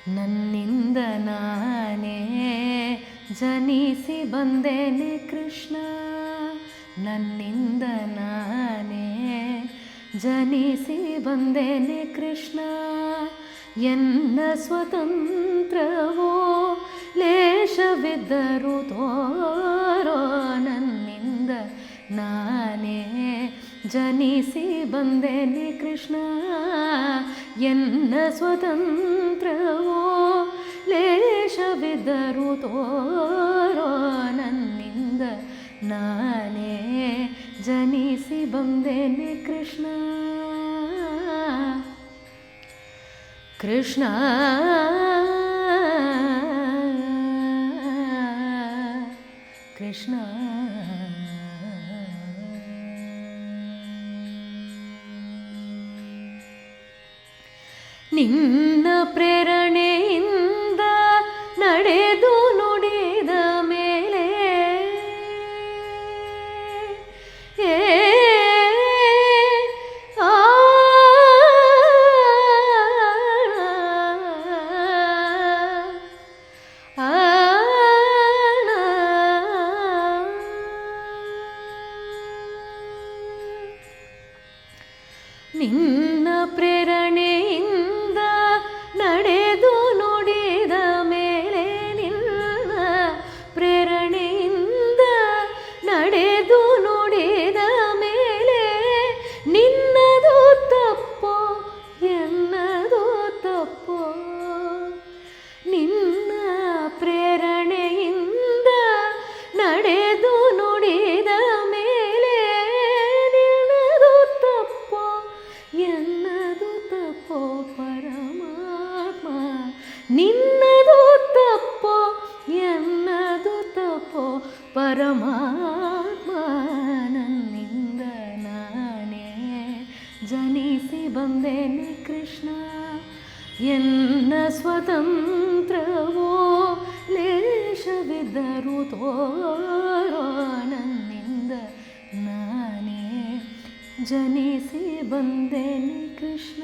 ನನ್ನಿಂದ ನಾನೇ ಜನಿಸಿ ಬಂದೇನೆ ಕೃಷ್ಣ, ನನ್ನಿಂದ ನಾನೇ ಜನಿಸಿ ಬಂದೇನೆ ಕೃಷ್ಣ. ಎನ್ನ ಸ್ವತಂತ್ರವೋ ಲೇಷವಿದ್ದರೂ ತೋರೋ, ನನ್ನಿಂದ ನಾನೇ ಜನಿಸಿ ಬಂದೇನೆ ಕೃಷ್ಣ. ಎನ್ನ ಸ್ವತಂತ್ರವೋ ಲೇಷವಿದ್ದರೂ ತೋರೋ, ನನ್ನಿಂದ ನಾನೇ ಜನಿಸಿ ಬಂದೇನೆ ಕೃಷ್ಣ. ಕೃಷ್ಣ ಕೃಷ್ಣ ನಿನ್ನ ಪ್ರೇರಣೆಯಿಂದ ನಡೆದು ನುಡಿದ ಮೇಲೆ ನಿನ್ನ ಪ್ರೇರಣೆಯಿಂದ ನಡೆದು ನುಡಿದ ಮೇಲೆ, ನಿನ್ನ ಪ್ರೇರಣೆಯಿಂದ ನಡೆದು ನುಡಿದ ಮೇಲೆ, ನಿನ್ನದು ತಪ್ಪೋ ಎನ್ನದು ತಪ್ಪೋ, ನಿನ್ನ ಪ್ರೇರಣೆಯಿಂದ ನಡೆದು ನುಡಿದ ಮೇಲೆ, ನಿನ್ನದು ತಪ್ಪೋ ಎನ್ನದು ತಪ್ಪೋ ಪರಮಾತ್ಮ, ನಿನ್ನದು ತಪ್ಪೋ ಎನ್ನದು ತಪ್ಪೋ ಪರಮಾತ್ಮ. ನನ್ನಿಂದ ನಾನೇ ಜನಿಸಿ ಬಂದೇನೆ ಕೃಷ್ಣ. ಎನ್ನ ಸ್ವತಂತ್ರವೋ ಲೇಷವಿದ್ದರೂ ತೋರೋ, ನನ್ನಿಂದ ನಾನೇ ಜನಿಸಿ ಬಂದೇನೆ ಕೃಷ್ಣ.